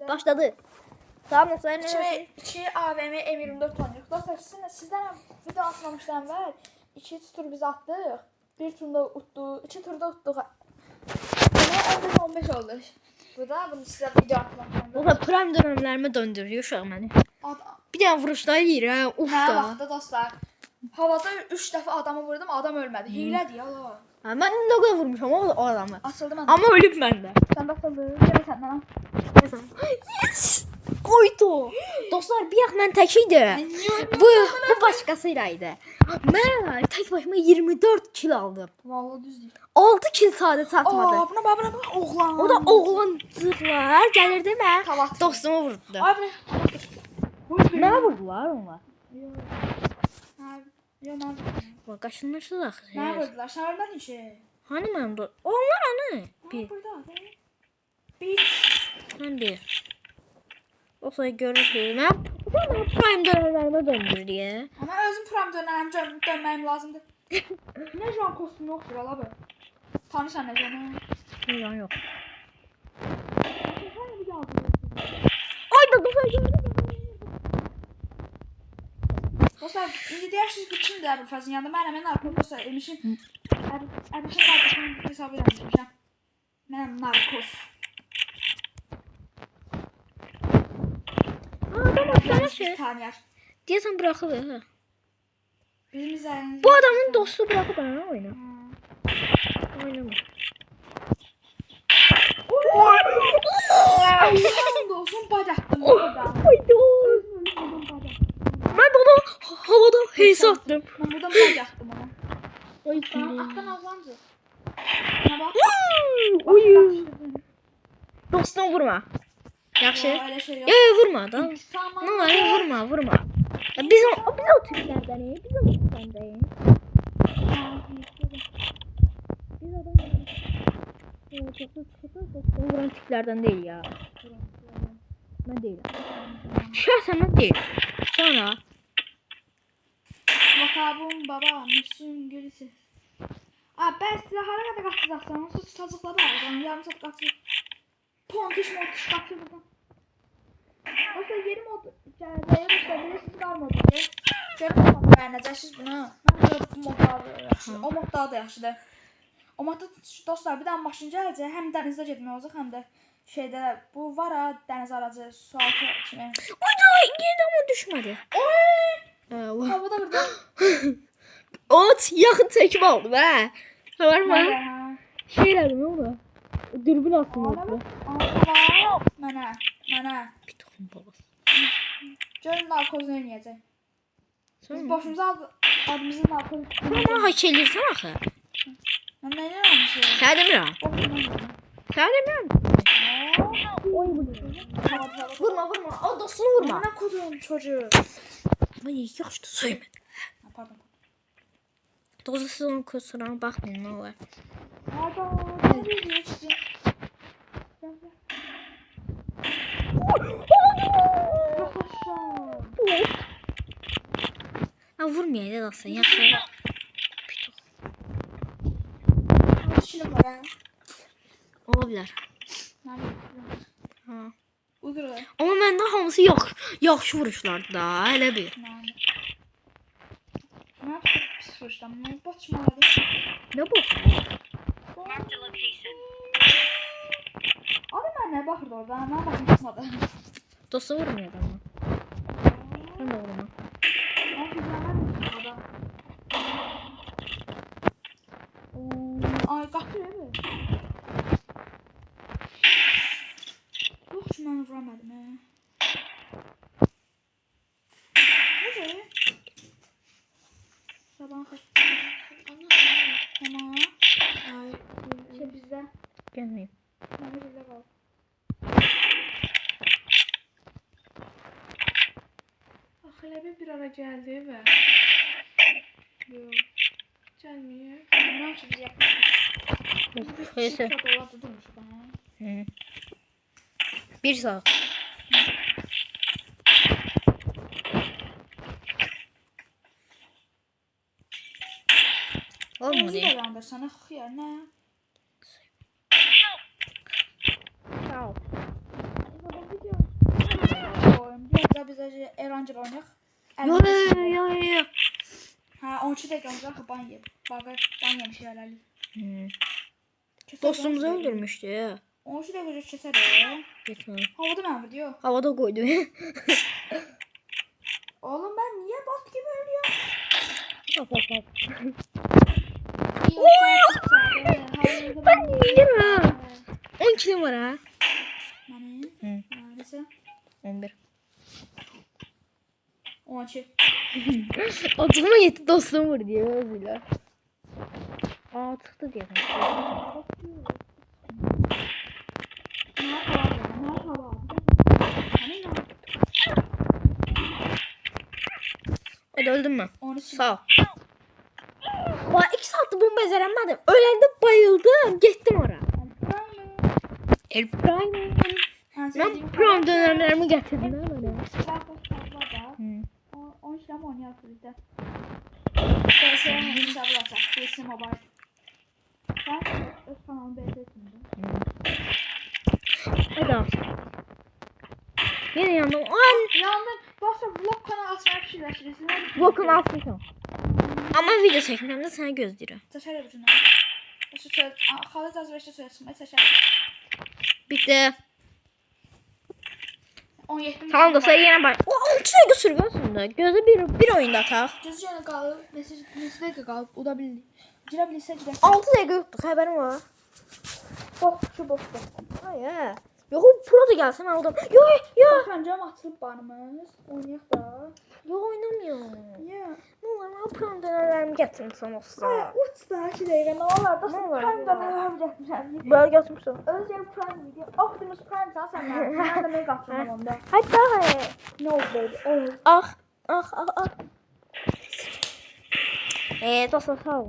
Başladı. Tamam mesela İki AVM M24 oynayırıq. Dostlar, sizdən video atmamışdan əvvəl 2 tur biz atdıq. Bir turda utduq, 2 turda utduq. Demək 15 oldu. Bunu sizə video atmamışdan. o da prime dönemlerime döndürüyor şu an beni. Bir tane vuruşlar yiyir ha. Uf Nə da. vaxtda dostlar? Havada 3 dəfə adamı vurdum, adam ölmədi. Hilədir ya la. Ha, ben ne kadar vurmuşum o adamı. Asıldı məndə. Ama ölüp bende. Sən də asıldı. Gəl səndən. Yes! Koydu. Dostlar bir yak ben tekiydi. Bu başkasıylaydı. Ben tek başıma 24 kill aldım. Vallahi düz deyil. 6 kill sadece atmadı. Buna bax, oğlan. O da oğlancıklar gelir değil mi? Tavat. Dostumu vurdu. Ay bu. Ne vurdular onlar? Yo, mən. Bak kaşınmışlar. Nə vurdular? Sən ölmədin ki. Hani ben de? Onlar hani? Bir. Burada. Bir. Ben bir. O sayı görürsün. Ben prime dönemlerime döndür diye. Ama özüm pram dönməyim lazımdır. Ne Joan kostümü yoxdur ala bu. Tanırsan ne Joan'ı? Yok yok. Ay da dostlar. Dostlar, indi deyirsiniz ki kimdir Əbul Fəzin yanında? Mən narkoz dostlar, emişim. Əbuşun qardaşının hesabı eləmişəm. Mənəm narkoz. Sana şey. Tanıyar. Diyesen bırakılır ha. Bizim üzərimizdə. Bu adamın dostu bırakıp bana oyna. Oynama. Allah'ım olsun bacaktım burada. Haydi. Ben de onu havada heyse attım. Ben buradan bacaktım onu. Ay Attan avlandı. Buna bak. Uyu. Dostunu vurma. Yaxşı. Ya, öyle şey yok. Ya vurma da. Tamam. Ne var vurma. Ya biz o Türklerdeyiz. Biz o Türklerdeyiz. Biz adam. Çok vuran Türklerden değil ya. Ben değilim. Şahsen ben değil. Sonra. Vakabım baba, Müslüm Gülüsü. Abi ben size hara kadar kaçacaksam, su tutacakla da alacağım. Yarım saat kaçacak. Tontiş kaçıyor buradan. Oysa yeri mod gələcəyə bilirsiniz var modu. Görün mod bəyənəcəksiniz bunu. Mən də bu modda yaxşıdır. O modda da yaxşıdır. O modda dostlar bir dənə maşın gələcək. Həm dənizdə getmək olacaq, həm də şeydə bu var ha, dəniz aracı, su altı kimi. Ay da yedi ama düşmedi. Oy! Havada burada. Ot yakın çekim aldım ha. Var mı? Mənə. Şey dedim ama. Dürbün attım orada. Mənə. Bir toxum babası. Görün narkoz nə eləyəcək. Biz boşumuza adımızı narkoz. Sen bana hak eləyirsən axı. Mən nə eləmişim? Sənə demirəm. Boşuna. Sənə demirəm. Vurma. O dostunu vurma. Bana kodum çocuğu. Ay yaxşı da söyləmə. Pardon. Dostu onun kusuruna baxmayın nə olar. Pardon. Ha vurmayaydı da sen yaxşı. Ola bilər. Ha. Uyduruyor. Amma məndə hamısı yaxşı vuruşlardı da, elə bir. Ne yaptık pis vuruşdan? Ne batışmaladın? Nə bu? Abi ben ne bakırdı orada? Ne bakım çıkmadı? Dostu vurmuyor ama. Sen de vurma. Ben güzellerim orada. Ay kaçıyor mi? Yok şundan vuramadım he. Neyse. Sabah kaç. Tamam. Ay. Şey bizde. Gelmeyeyim. Ben de bizde kal. Ah hele bir ara geldi eve. Yok. Gelmiyor. Ne yapacağız ya? Neyse. Dolapta durmuş bana. Hı. Bir saat. Olmadı Bizi ya. de yandırsana hıyar ne? Sağ ol. Hadi bakalım video. Erancıl oynayaq. Yo yo yo. Hə, 12 dəqiqəmiz var, ban yeyib. Baqa ban yemiş yerlərli. Dostumuzu öldürmüşdü ya. 12 dəqiqə keçər. Getmə. Havada mən video. Havada koydu. Oğlum ben niye bot gibi ölüyorum? Bak bak bak. Ben değilim ha. 10 kilo var ha. Hani? Hı. Neredeyse? 11. 12. Acıma yetti dostum vur diye özüyle. Aa çıktı diye. Ne yapalım? Hani ne? Hadi öldün mü? 13. Sağ ol. Vay 2 saattir bunu beceremedim. Ölende bayıldım. Gittim oraya. El Prime. Ben Prime dönemlerimi getirdim. Ne böyle? Hı. 13 lira mı oynuyor bizde? BS'nin hesabı da BS Mobile. Ben öz kanalımı BS'sindim. Hadi al. Yine yandım. An. Yandım. Dostlar vlog kanalı açmaya fikirləşirsiniz. Vlog'un atmışım. Ama video çekmem de sana gözlüyorum. Seçer ucuna. Şu söz, xalat azverişte söylesin. Seçer. Bitti. 17. Tamam da sayı yine bak. O 6 dakika sürüyor aslında. Gözü bir oyunda atak. Cüzü yana qalıb, mesaj dəqiqə qalıb, uda bildik. Girə bilirsə girək. 6 dakika yoktu haberim var. Şu boşda. Hayır. Yok pro da gelsin aldım. Yok yok. Bax, öncəm açılıb banımız. Oynayaq da. Yok oynamıyor. Ya. Ne olur ben pro dönemlerimi getirin sana olsa. Uç da 2 dəqiqə nə olar da? Nə olar? Prime da nələr gətirmişəm. Böyle getirmişsin. Özüm Prime video. Optimus Prime sən mən. Mən də mega atmışam onda. Hadi daha. No baby. Ah. Ah ah ah. Dostlar sağ olun.